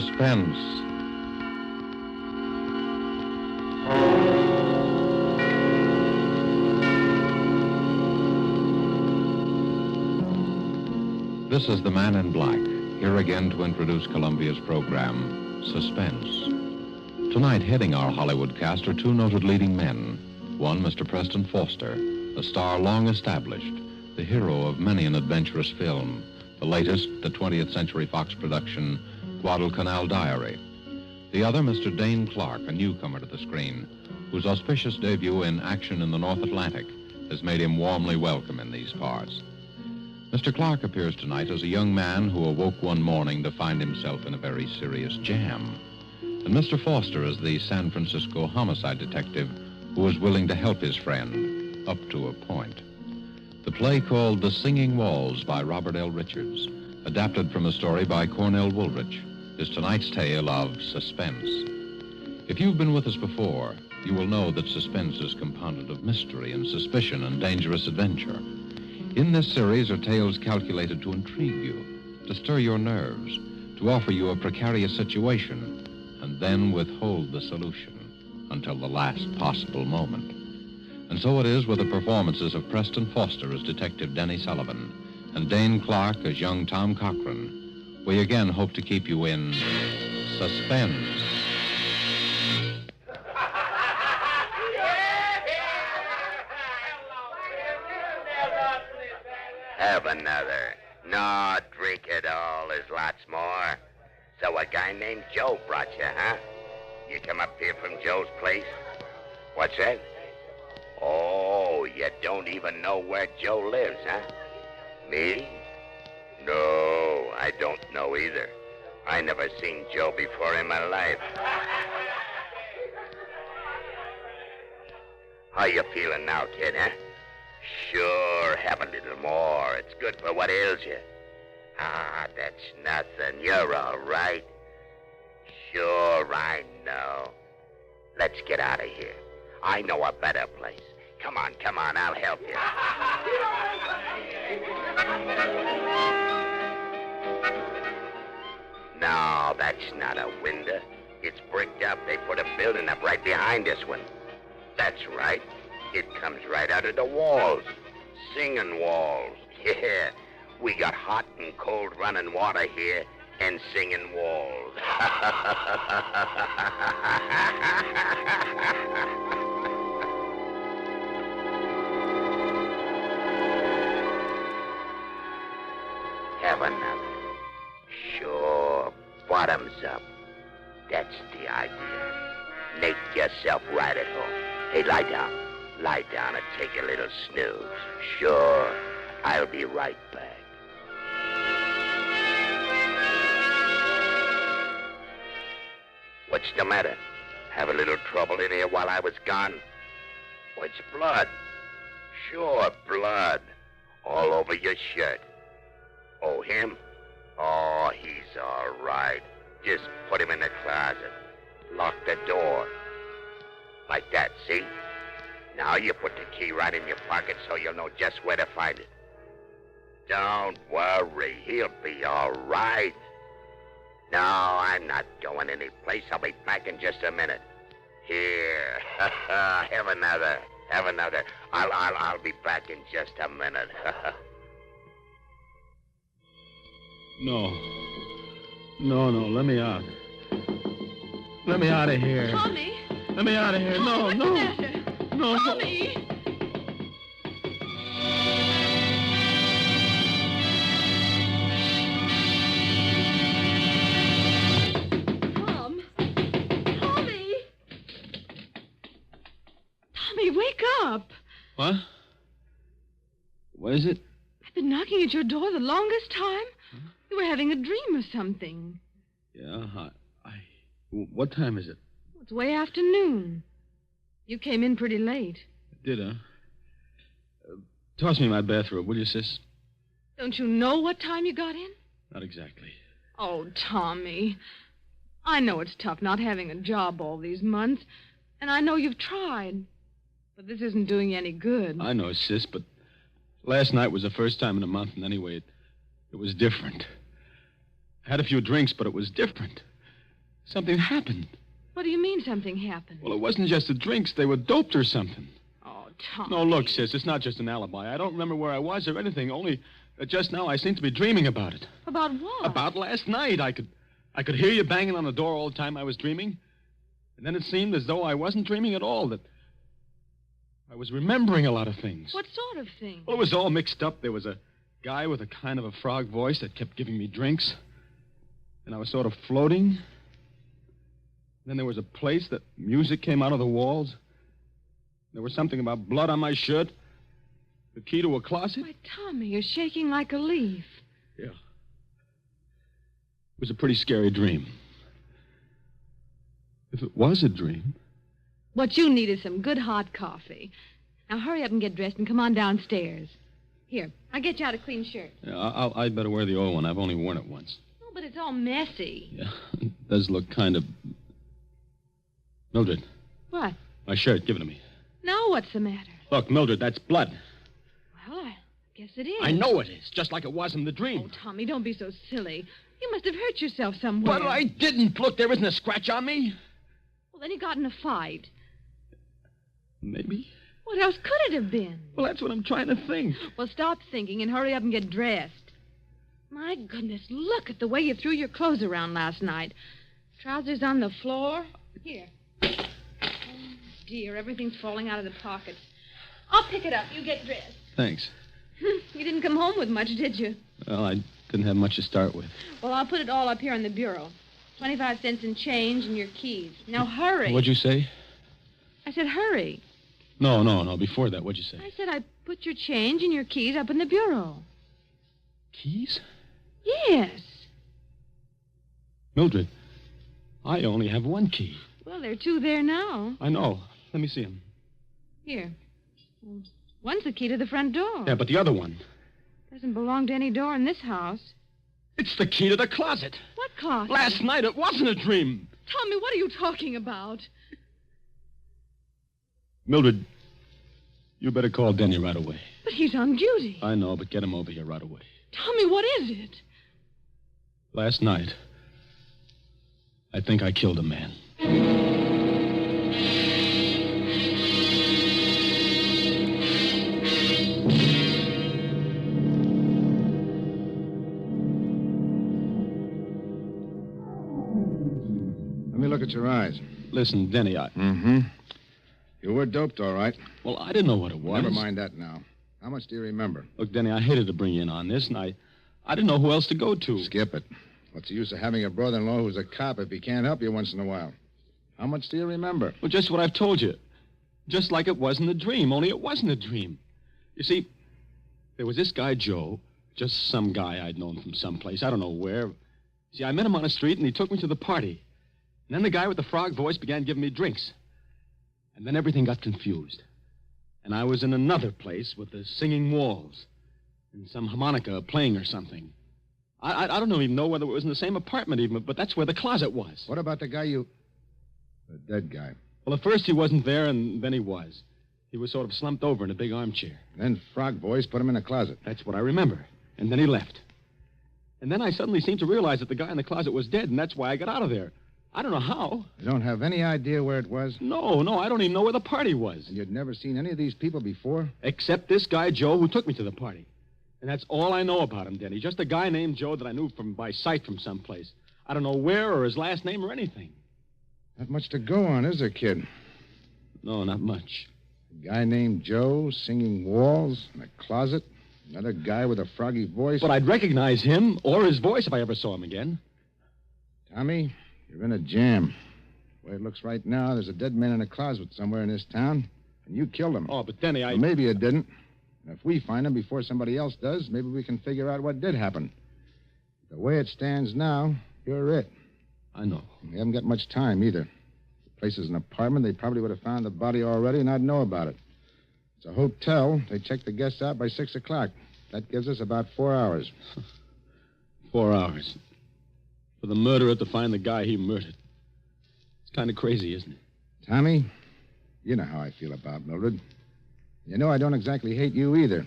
Suspense. This is the Man in Black, here again to introduce Columbia's program, Suspense. Tonight, heading our Hollywood cast are two noted leading men. One, Mr. Preston Foster, a star long established, the hero of many an adventurous film, the latest, the 20th Century Fox production, Guadalcanal Diary. The other, Mr. Dane Clark, a newcomer to the screen, whose auspicious debut in Action in the North Atlantic has made him warmly welcome in these parts. Mr. Clark appears tonight as a young man who awoke one morning to find himself in a very serious jam. And Mr. Foster is the San Francisco homicide detective who is willing to help his friend, up to a point. The play called The Singing Walls by Robert L. Richards, adapted from a story by Cornell Woolrich, is tonight's tale of suspense. If you've been with us before, you will know that suspense is compounded of mystery and suspicion and dangerous adventure. In this series are tales calculated to intrigue you, to stir your nerves, to offer you a precarious situation, and then withhold the solution until the last possible moment. And so it is with the performances of Preston Foster as Detective Denny Sullivan and Dane Clark as young Tom Cochran. We again hope to keep you in suspense. Have another. No, drink it all. There's lots more. So a guy named Joe brought you, huh? You come up here from Joe's place? What's that? Oh, you don't even know where Joe lives, huh? Me? No, I don't know either. I never seen Joe before in my life. How you feeling now, kid, huh? Sure, have a little more. It's good for what ails you. Ah, that's nothing. You're all right. Sure, I know. Let's get out of here. I know a better place. Come on, I'll help you. No, that's not a window. It's bricked up. They put a building up right behind this one. That's right. It comes right out of the walls. Singing walls. Yeah, we got hot and cold running water here and singing walls. Have another. Sure, bottoms up. That's the idea. Make yourself right at home. Hey, lie down. Lie down and take a little snooze. Sure, I'll be right back. What's the matter? Have a little trouble in here while I was gone? Oh, it's blood. Sure, blood. All over your shirt. Oh, him? Oh, he's all right. Just put him in the closet. Lock the door. Like that, see? Now you put the key right in your pocket so you'll know just where to find it. Don't worry, he'll be all right. No, I'm not going anyplace. I'll be back in just a minute. Here, have another. I'll be back in just a minute. No, let me out. Let me out of here. Tommy! Let me out of here. Tommy, No. what's the matter? No. Tommy! Tom! Tommy! Tommy, wake up! What? What is it? I've been knocking at your door the longest time. Huh? You were having a dream or something. Yeah, what time is it? It's way after noon. You came in pretty late. Did I? Toss me my bathrobe, will you, sis? Don't you know what time you got in? Not exactly. Oh, Tommy. I know it's tough not having a job all these months, and I know you've tried. But this isn't doing you any good. I know, sis, but last night was the first time in a month, and anyway, it was different. I had a few drinks, but it was different. Something happened. What do you mean something happened? Well, it wasn't just the drinks. They were doped or something. Oh, Tommy. No, look, sis, it's not just an alibi. I don't remember where I was or anything, only that just now I seem to be dreaming about it. About what? About last night. I could hear you banging on the door all the time I was dreaming. And then it seemed as though I wasn't dreaming at all, that I was remembering a lot of things. What sort of thing? Well, it was all mixed up. There was a guy with a kind of a frog voice that kept giving me drinks. And I was sort of floating. Then there was a place that music came out of the walls. There was something about blood on my shirt. The key to a closet. Why, Tommy, you're shaking like a leaf. Yeah. It was a pretty scary dream. If it was a dream. What you need is some good hot coffee. Now hurry up and get dressed and come on downstairs. Here, I'll get you out a clean shirt. Yeah, I'd better wear the old one. I've only worn it once. Oh, but it's all messy. Yeah, it does look kind of... Mildred. What? My shirt, give it to me. Now what's the matter? Look, Mildred, that's blood. Well, I guess it is. I know it is, just like it was in the Oh, dream. Tommy, don't be so silly. You must have hurt yourself somewhere. But I didn't. Look, there isn't a scratch on me. Well, then you got in a fight. Maybe. What else could it have been? Well, that's what I'm trying to think. Well, stop thinking and hurry up and get dressed. My goodness, look at the way you threw your clothes around last night. Trousers on the floor. Here. Oh, dear, everything's falling out of the pockets. I'll pick it up. You get dressed. Thanks. You didn't come home with much, did you? Well, I didn't have much to start with. Well, I'll put it all up here on the bureau. 25 cents in change and your keys. Now, hurry. What'd you say? I said hurry. No. Before that, what'd you say? I said I put your change and your keys up in the bureau. Keys? Yes. Mildred, I only have one key. Well, there are two there now. I know. Let me see them. Here. One's the key to the front door. Yeah, but the other one. Doesn't belong to any door in this house. It's the key to the closet. What closet? Last night it wasn't a dream. Tommy, what are you talking about? Mildred, you better call Denny right away. But he's on duty. I know, but get him over here right away. Tommy, what is it? Last night, I think I killed a man. Let me look at your eyes. Listen, Denny, Mm-hmm. You were doped, all right. Well, I didn't know what it was. Never mind that now. How much do you remember? Look, Denny, I hated to bring you in on this, and I didn't know who else to go to. Skip it. What's the use of having a brother-in-law who's a cop if he can't help you once in a while? How much do you remember? Well, just what I've told you. Just like it was in the dream, only it wasn't a dream. You see, there was this guy, Joe, just some guy I'd known from someplace, I don't know where. See, I met him on the street, and he took me to the party. And then the guy with the frog voice began giving me drinks. And then everything got confused. And I was in another place with the singing walls and some harmonica playing or something. I don't even know whether it was in the same apartment even, but that's where the closet was. What about the guy you... The dead guy. Well, at first he wasn't there, and then he was. He was sort of slumped over in a big armchair. Then Frog Boys put him in a closet. That's what I remember. And then he left. And then I suddenly seemed to realize that the guy in the closet was dead, and that's why I got out of there. I don't know how. You don't have any idea where it was? No, I don't even know where the party was. And you'd never seen any of these people before? Except this guy, Joe, who took me to the party. And that's all I know about him, Denny. Just a guy named Joe that I knew by sight from someplace. I don't know where or his last name or anything. Not much to go on, is there, kid? No, not much. A guy named Joe, singing walls, in a closet. Another guy with a froggy voice. But I'd recognize him or his voice if I ever saw him again. Tommy, you're in a jam. The way it looks right now, there's a dead man in a closet somewhere in this town, and you killed him. Oh, but Denny, Well, maybe you didn't. And if we find him before somebody else does, maybe we can figure out what did happen. The way it stands now, you're it. I know. We haven't got much time, either. If the place is an apartment, they probably would have found the body already, and I'd know about it. It's a hotel. They check the guests out by 6 o'clock. That gives us about 4 hours. 4 hours. For the murderer to find the guy he murdered. It's kind of crazy, isn't it? Tommy, you know how I feel about Mildred. You know I don't exactly hate you either.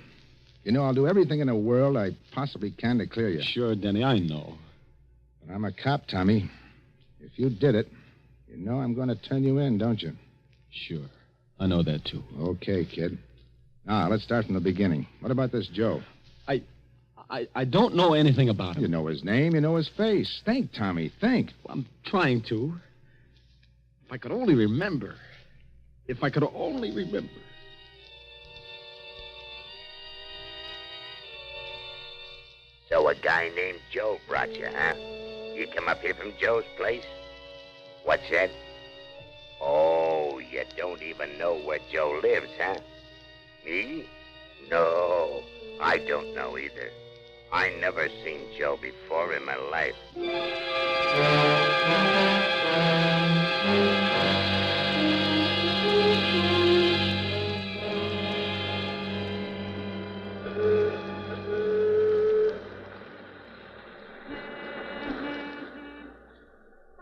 You know I'll do everything in the world I possibly can to clear you. Sure, Denny, I know. But I'm a cop, Tommy. If you did it, you know I'm going to turn you in, don't you? Sure. I know that, too. Okay, kid. Now, let's start from the beginning. What about this Joe? I don't know anything about him. You know his name, you know his face. Think, Tommy, think. I'm trying to. If I could only remember. If I could only remember. So a guy named Joe brought you, huh? You come up here from Joe's place? What's that? Oh, you don't even know where Joe lives, huh? Me? No, I don't know either. I never seen Joe before in my life.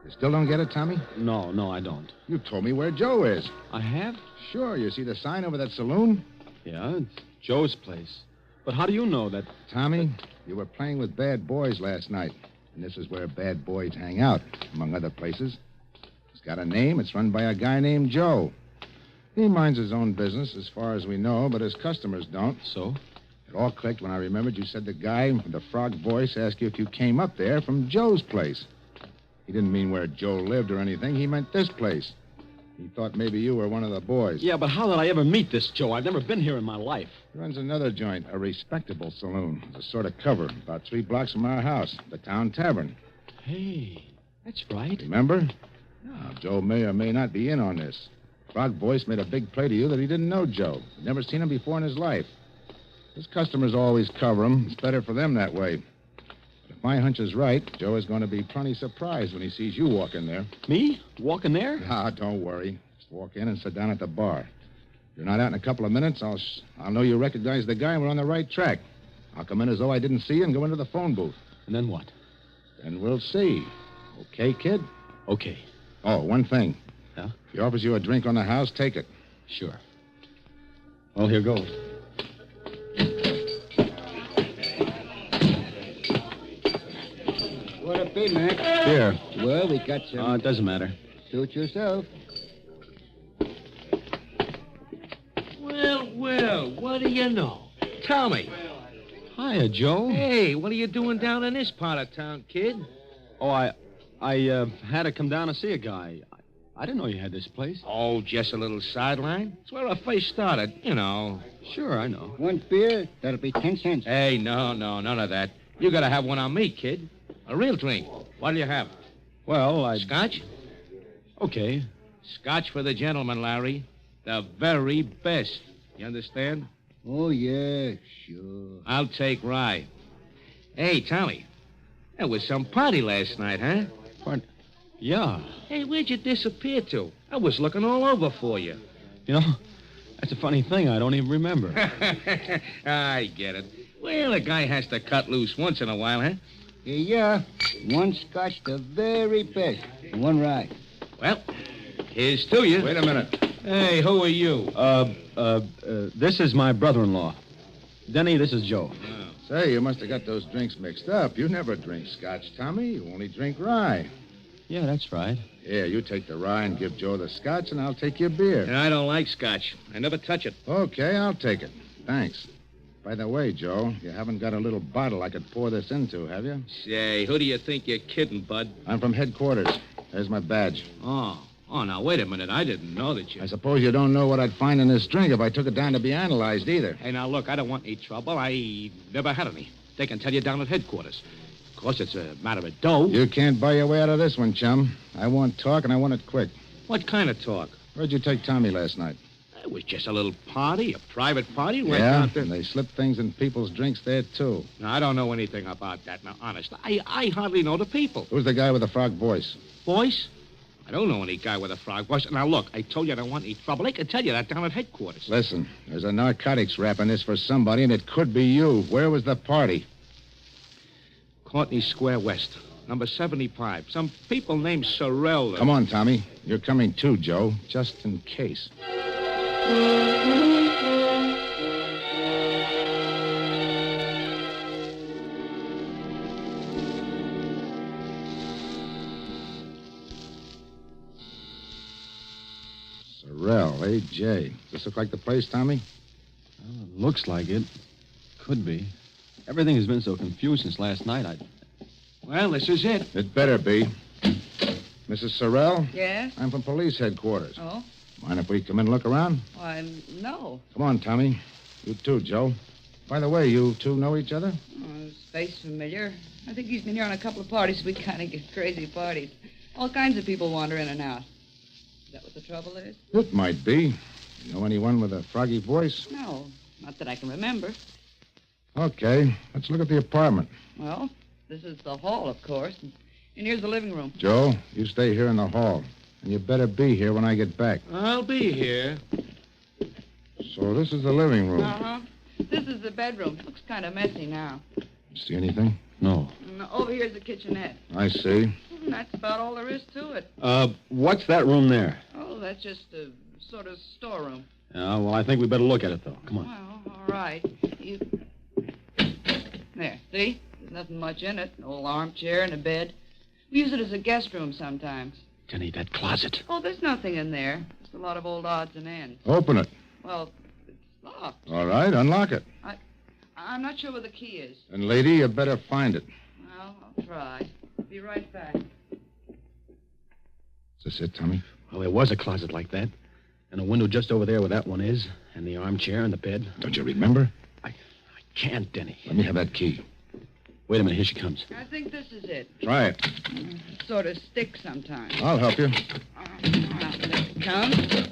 You still don't get it, Tommy? No, I don't. You told me where Joe is. I have? Sure, you see the sign over that saloon? Yeah, it's Joe's place. But how do you know that? Tommy, you were playing with bad boys last night. And this is where bad boys hang out, among other places. It's got a name. It's run by a guy named Joe. He minds his own business, as far as we know, but his customers don't. So? It all clicked when I remembered you said the guy with the frog voice asked you if you came up there from Joe's place. He didn't mean where Joe lived or anything. He meant this place. He thought maybe you were one of the boys. Yeah, but how did I ever meet this Joe? I've never been here in my life. He runs another joint, a respectable saloon. It's a sort of cover, about 3 blocks from our house, the Town Tavern. Hey, that's right. Remember? Now, Joe may or may not be in on this. Frog Voice made a big play to you that he didn't know Joe. He'd never seen him before in his life. His customers always cover him. It's better for them that way. But if my hunch is right, Joe is going to be plenty surprised when he sees you walk in there. Me? Walking there? Ah, don't worry. Just walk in and sit down at the bar. If you're not out in a couple of minutes, I'll know you recognize the guy and we're on the right track. I'll come in as though I didn't see you and go into the phone booth. And then what? Then we'll see. Okay, kid? Okay. Oh, one thing. Yeah? If he offers you a drink on the house, take it. Sure. Well, here goes. What'll it be, Mac? Here. Well, we got some. It doesn't matter. Suit yourself. Well, what do you know? Tell me. Hiya, Joe. Hey, what are you doing down in this part of town, kid? Oh, I had to come down to see a guy. I didn't know you had this place. Oh, just a little sideline. It's where I first started, you know. Sure, I know. One beer, that'll be 10 cents. Hey, no, none of that. You gotta have one on me, kid. A real drink. What'll you have? Well, Scotch? Okay. Scotch for the gentleman, Larry. The very best. You understand? Oh, yeah, sure. I'll take rye. Hey, Tommy. There was some party last night, huh? Yeah. Hey, where'd you disappear to? I was looking all over for you. You know, that's a funny thing. I don't even remember. I get it. Well, a guy has to cut loose once in a while, huh? Yeah. One scotch, the very best. And one rye. Well, here's to you. Wait a minute. Hey, who are you? This is my brother-in-law. Denny, this is Joe. Say, you must have got those drinks mixed up. You never drink scotch, Tommy. You only drink rye. Yeah, that's right. Here, you take the rye and give Joe the scotch, and I'll take your beer. And I don't like scotch. I never touch it. Okay, I'll take it. Thanks. By the way, Joe, you haven't got a little bottle I could pour this into, have you? Say, who do you think you're kidding, bud? I'm from headquarters. There's my badge. Oh, now, wait a minute. I didn't know that you... I suppose you don't know what I'd find in this drink if I took it down to be analyzed either. Hey, now, look, I don't want any trouble. I never had any. They can tell you down at headquarters. Of course, it's a matter of dough. You can't buy your way out of this one, chum. I want talk, and I want it quick. What kind of talk? Where'd you take Tommy last night? It was just a little party, a private party. Went Yeah, out there. and they slipped things in people's drinks there, too. Now, I don't know anything about that. Now, honest, I hardly know the people. Who's the guy with the frog voice? Voice? I don't know any guy with a frog voice. Now, look, I told you I don't want any trouble. They can tell you that down at headquarters. Listen, there's a narcotics rap in this for somebody, and it could be you. Where was the party? Courtney Square West, number 75. Some people named Sorrell. Come on, Tommy. You're coming too, Joe, just in case. Sorrel, A.J. Does this look like the place, Tommy? Well, it looks like it. Could be. Everything has been so confused since last night, Well, this is it. It better be. Mrs. Sorrel? Yes? I'm from police headquarters. Oh? Mind if we come in and look around? Why, no. Come on, Tommy. You too, Joe. By the way, you two know each other? Oh, his face familiar. I think he's been here on a couple of parties. We kind of get crazy parties. All kinds of people wander in and out. Is that what the trouble is? It might be. You know anyone with a froggy voice? No, not that I can remember. Okay, let's look at the apartment. Well, this is the hall, of course. And here's the living room. Joe, you stay here in the hall. And you better be here when I get back. I'll be here. So this is the living room. Uh-huh. This is the bedroom. Looks kind of messy now. See anything? No. And over here's the kitchenette. I see. And that's about all there is to it. What's that room there? Oh, that's just a sort of storeroom. Well, I think we better look at it, though. Come on. Well, all right. You... There, see? There's nothing much in it. An old armchair and a bed. We use it as a guest room sometimes. Jenny, that closet. Oh, there's nothing in there. Just a lot of old odds and ends. Open it. Well, it's locked. All right, unlock it. I'm not sure where the key is. And, lady, you better find it. Well, I'll try. Be right back. Is this it, Tommy? Well, there was a closet like that. And a window just over there where that one is. And the armchair and the bed. Don't you remember? I can't, Denny. Let me have that key. Wait a minute. Here she comes. I think this is it. Try it. It sort of sticks sometimes. I'll help you. There it comes.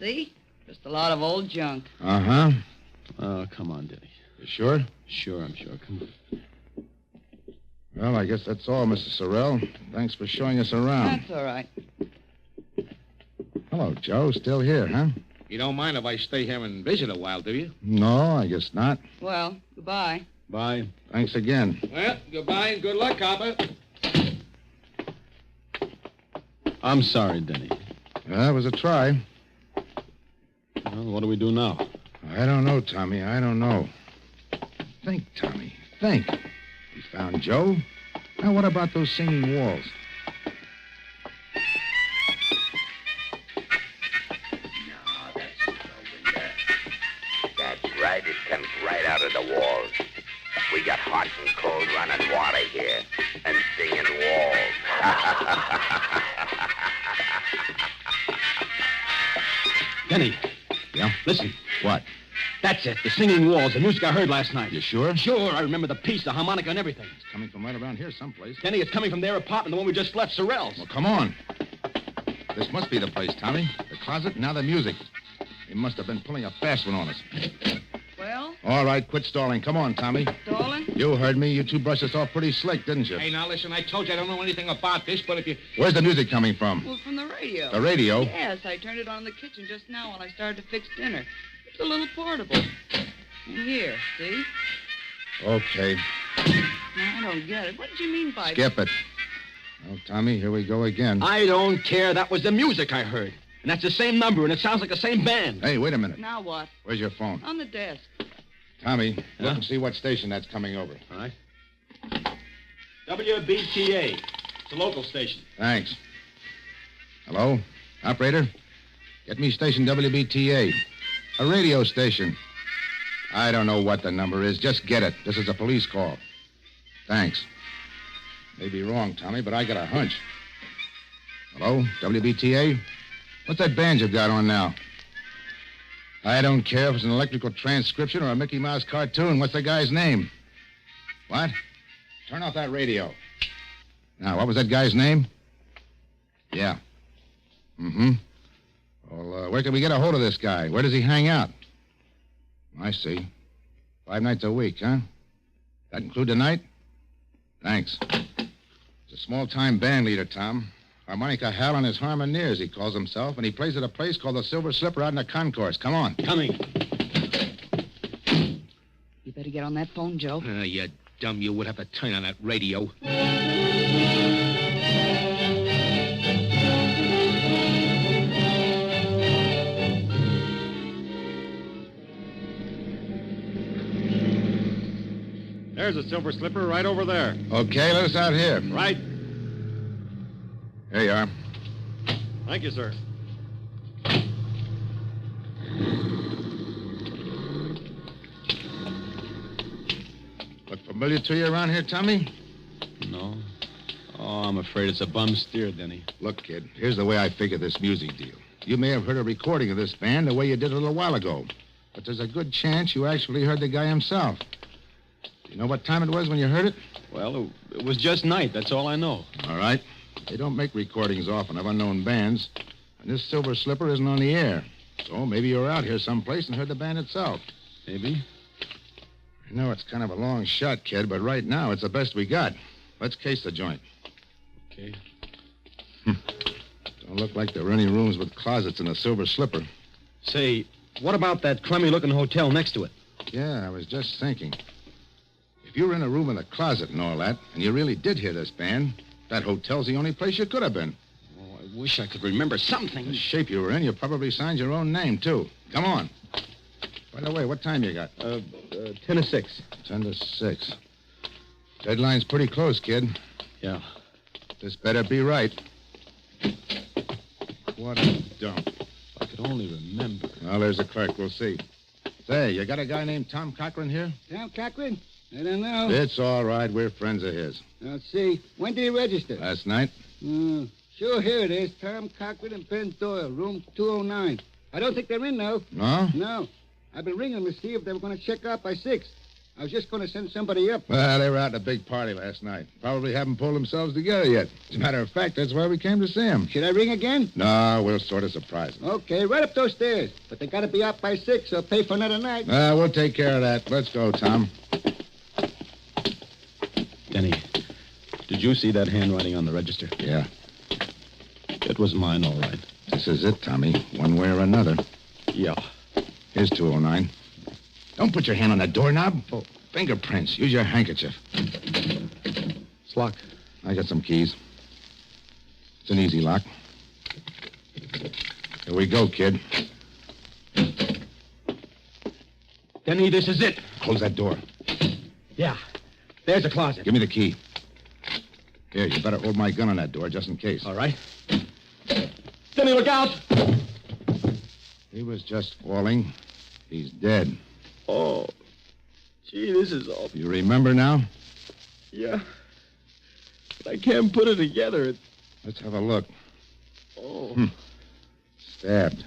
See? Just a lot of old junk. Uh-huh. Oh, come on, Denny. You sure? Sure, I'm sure. Come on. Well, I guess that's all, Mrs. Sorrel. Thanks for showing us around. That's all right. Hello, Joe. Still here, huh? You don't mind if I stay here and visit a while, do you? No, I guess not. Well, goodbye. Bye. Thanks again. Well, goodbye and good luck, copper. I'm sorry, Denny. That was a try. Well, what do we do now? I don't know, Tommy. I don't know. Think, Tommy. Think. We found Joe. Now, what about those singing walls? No, that's no window. That's right. It comes right out of the walls. We got hot and cold running water here and singing walls. Denny. Yeah? Listen. What? That's it. The singing walls. The music I heard last night. You sure? Sure. I remember the piece, the harmonica, and everything. It's coming from right around here someplace. Denny, it's coming from their apartment, the one we just left, Sorrel's. Well, come on. This must be the place, Tommy. The closet, now the music. They must have been pulling a fast one on us. Well, All right, quit stalling. Come on, Tommy. darling? You heard me. You two brushed us off pretty slick, didn't you? Hey, now listen, I told you I don't know anything about this, but if you... Where's the music coming from? Well, from the radio. The radio? Yes, I turned it on in the kitchen just now while I started to fix dinner. It's a little portable. And here, see? Okay. Now, I don't get it. What did you mean by... Skip it. Well, Tommy, here we go again. I don't care. That was the music I heard. And that's the same number, and it sounds like the same band. Hey, wait a minute. Now what? Where's your phone? On the desk. Tommy, look Yeah? and see what station that's coming over. All right. WBTA. It's a local station. Thanks. Hello? Operator? Get me station WBTA. A radio station. I don't know what the number is. Just get it. This is a police call. Thanks. May be wrong, Tommy, but I got a hunch. Hello? WBTA? What's that band you've got on now? I don't care if it's an electrical transcription or a Mickey Mouse cartoon. What's the guy's name? What? Turn off that radio. Now, what was that guy's name? Yeah. Mm-hmm. Well, where can we get a hold of this guy? Where does he hang out? I see. 5 nights a week, huh? That include tonight? Thanks. He's a small-time band leader, Tom. Harmonica Hal and his Harmoneers, he calls himself, and he plays at a place called the Silver Slipper out in the concourse. Come on. Coming. You better get on that phone, Joe. You dumb, you would have to turn on that radio. There's a silver slipper right over there. Okay, let us out here. Right. Here you are. Thank you, sir. Familiar to you around here, Tommy? No. Oh, I'm afraid it's a bum steer, Denny. Look, kid, here's the way I figure this music deal. You may have heard a recording of this band the way you did a little while ago, but there's a good chance you actually heard the guy himself. Do you know what time it was when you heard it? Well, it was just night. That's all I know. All right. They don't make recordings often of unknown bands, and this Silver Slipper isn't on the air. So maybe you were out here someplace and heard the band itself. Maybe. I know it's kind of a long shot, kid, but right now it's the best we got. Let's case the joint. Okay. Don't look like there were any rooms with closets in the Silver Slipper. Say, what about that crummy-looking hotel next to it? Yeah, I was just thinking. If you were in a room with a closet and all that, and you really did hear this band, that hotel's the only place you could have been. Oh, I wish I could remember something. The shape you were in, you probably signed your own name, too. Come on. By the way, what time you got? 10 to 6. 10 to 6. Deadline's pretty close, kid. Yeah. This better be right. What a dump. If I could only remember. Well, there's the clerk. We'll see. Say, you got a guy named Tom Cochran here? Tom Cochran? I don't know. It's all right. We're friends of his. Let's see. When did he register? Last night? Sure, here it is. Tom Cochran and Ben Doyle, room 209. I don't think they're in, though. No? No. I've been ringing them to see if they were going to check out by 6. I was just going to send somebody up. Well, they were out at a big party last night. Probably haven't pulled themselves together yet. As a matter of fact, that's why we came to see him. Should I ring again? No, we'll sort of surprise them. Okay, right up those stairs. But they got to be out by 6 or pay for another night. We'll take care of that. Let's go, Tom. Denny, did you see that handwriting on the register? Yeah. It was mine, all right. This is it, Tommy. One way or another. Yeah. Here's 209. Don't put your hand on that doorknob. Oh, fingerprints. Use your handkerchief. It's locked. I got some keys. It's an easy lock. Here we go, kid. Denny, this is it. Close that door. Yeah. There's a closet. Give me the key. Here, you better hold my gun on that door just in case. All right. Denny, look out! He was just falling. He's dead. Oh, gee, this is awful. You remember now? Yeah. But I can't put it together. Let's have a look. Oh. Stabbed.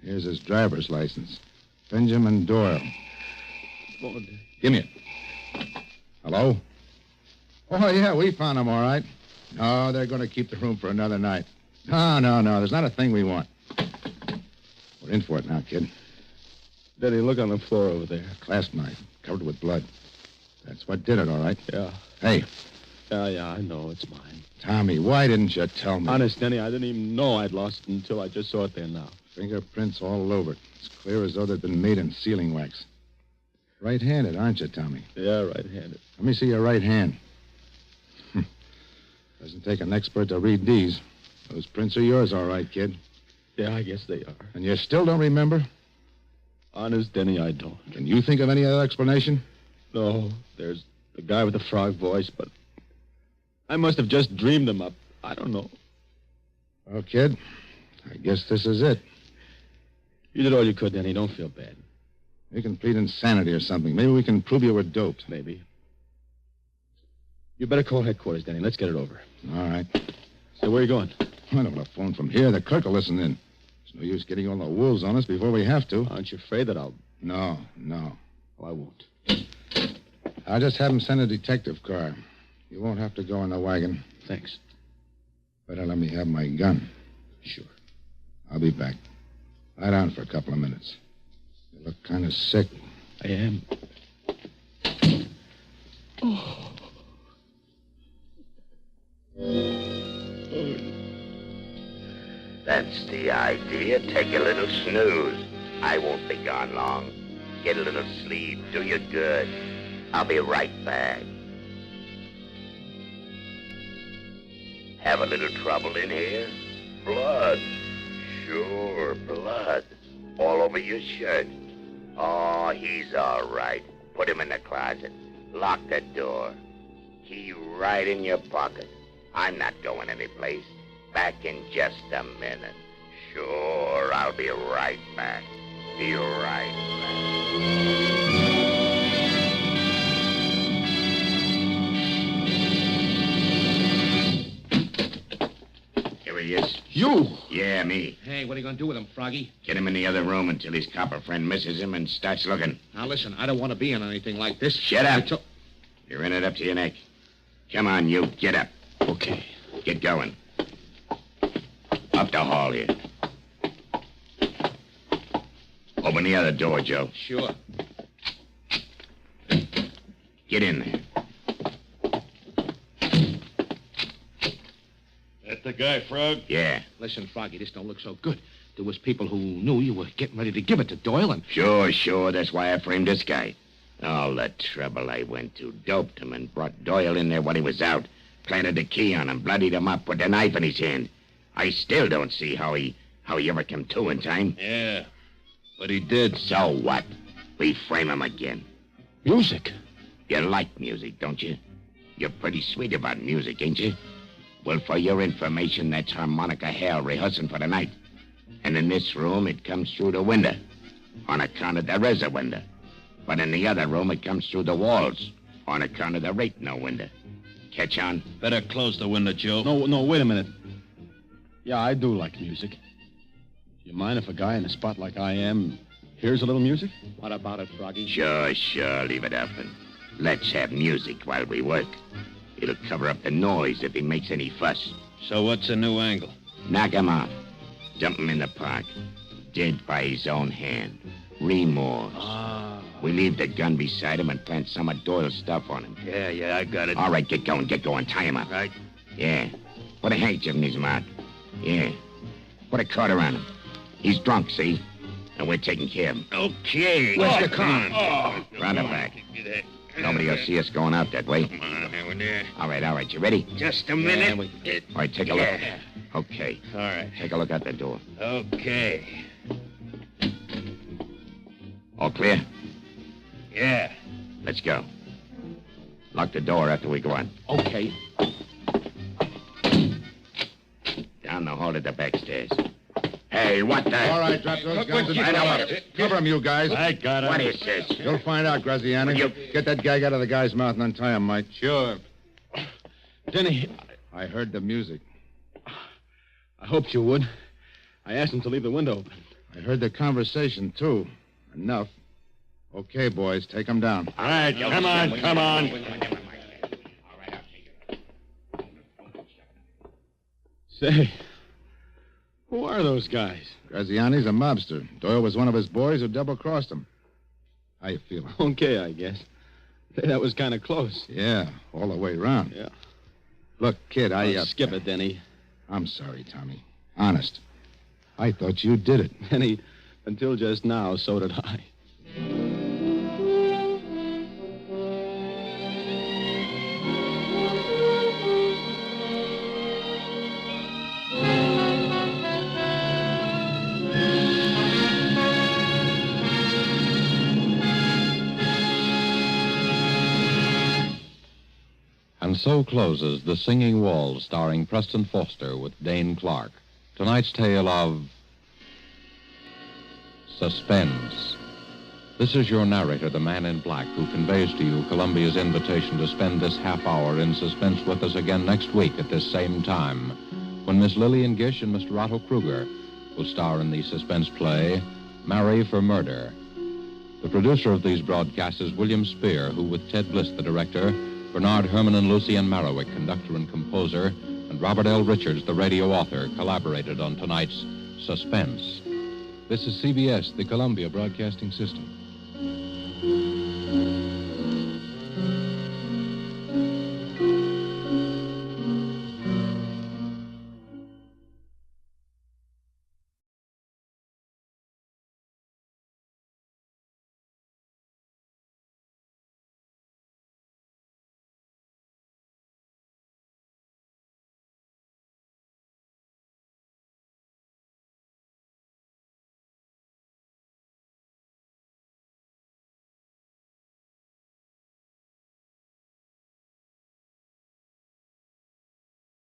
Here's his driver's license. Benjamin Doyle. Oh, Give me it. Hello? Oh, yeah, we found him, all right. No, they're going to keep the room for another night. No. There's not a thing we want. We're in for it now, kid. Denny, look on the floor over there. Clasp knife, covered with blood. That's what did it, all right? Yeah. Hey. Yeah, I know. It's mine. Tommy, why didn't you tell me? Honest, Denny, I didn't even know I'd lost it until I just saw it there now. Fingerprints all over it. It's clear as though they'd been made in sealing wax. Right-handed, aren't you, Tommy? Yeah, right-handed. Let me see your right hand. Doesn't take an expert to read these. Those prints are yours, all right, kid. Yeah, I guess they are. And you still don't remember? Honest, Denny, I don't. Can you think of any other explanation? No, there's the guy with the frog voice, but I must have just dreamed them up. I don't know. Well, kid, I guess this is it. You did all you could, Denny. Don't feel bad. We can plead insanity or something. Maybe we can prove you were doped. Maybe. You better call headquarters, Denny. Let's get it over. All right. So where are you going? I don't want to phone from here. The clerk will listen in. There's no use getting all the wolves on us before we have to. Aren't you afraid that I'll... No. Oh, I won't. I'll just have him send a detective car. You won't have to go in the wagon. Thanks. Better let me have my gun. Sure. I'll be back. Lie down for a couple of minutes. You look kind of sick. I am. That's the idea. Take a little snooze. I won't be gone long. Get a little sleep. Do you good. I'll be right back. Have a little trouble in here? Blood. Sure, blood. All over your shirt. Oh, he's all right. Put him in the closet. Lock the door. Key right in your pocket. I'm not going anyplace. Back in just a minute. Sure, I'll be right back. Be right back. Yes? You! Yeah, me. Hey, what are you going to do with him, Froggy? Get him in the other room until his copper friend misses him and starts looking. Now, listen, I don't want to be in anything like this. Shut up. You're in it up to your neck. Come on, you. Get up. Okay. Get going. Up the hall here. Open the other door, Joe. Sure. Get in there. That the guy, Frog? Yeah. Listen, Froggy, this don't look so good. There was people who knew you were getting ready to give it to Doyle, and... Sure. That's why I framed this guy. All the trouble I went to. Doped him and brought Doyle in there when he was out. Planted the key on him, bloodied him up, put the knife in his hand. I still don't see how he ever came to in time. Yeah, but he did. So what? We frame him again. Music. You like music, don't you? You're pretty sweet about music, ain't you? Well, for your information, that's harmonica hell rehearsing for the night. And in this room, it comes through the window. On account of there is a window. But in the other room, it comes through the walls. On account of there ain't no window. Catch on? Better close the window, Joe. No, wait a minute. Yeah, I do like music. You mind if a guy in a spot like I am hears a little music? What about it, Froggy? Sure. Leave it up and let's have music while we work. It'll cover up the noise if he makes any fuss. So what's the new angle? Knock him off. Dump him in the park. Dead by his own hand. Remorse. We leave the gun beside him and plant some of Doyle's stuff on him. Yeah, I got it. All right, get going. Tie him up. Right. Yeah. Put a handkerchief in his mouth. Yeah. Put a quarter on him. He's drunk, see? And we're taking care of him. Okay. Where's the car? Round the back. Nobody will see us going out that way. Come on, over there. All right. You ready? Just a minute. All right, take a look. Okay. All right. Take a look out the door. Okay. All clear? Yeah. Let's go. Lock the door after we go on. Okay. Down the hall to the back stairs. Hey, what the... All right, drop those guns and cover him, you guys. I got him. What is this? You'll find out, Graziani. Will Get that gag out of the guy's mouth and untie him, Mike. Sure. Denny, I heard the music. I hoped you would. I asked him to leave the window open. I heard the conversation, too. Enough. Okay, boys, take him down. All right, come on. Say, who are those guys? Graziani's a mobster. Doyle was one of his boys who double-crossed him. How you feeling? Okay, I guess. Say, that was kind of close. Yeah, all the way around. Yeah. Look, kid, Skip it, Denny. I'm sorry, Tommy. Honest. I thought you did it. Denny, until just now, so did I. And so closes The Singing Walls, starring Preston Foster with Dane Clark. Tonight's tale of Suspense. This is your narrator, the man in black, who conveys to you Columbia's invitation to spend this half hour in suspense with us again next week at this same time, when Miss Lillian Gish and Mr. Otto Kruger will star in the suspense play, Marry for Murder. The producer of these broadcasts is William Spear, who, with Ted Bliss, the director, Bernard Herman and Lucien Marowik, conductor and composer, and Robert L. Richards, the radio author, collaborated on tonight's Suspense. This is CBS, the Columbia Broadcasting System.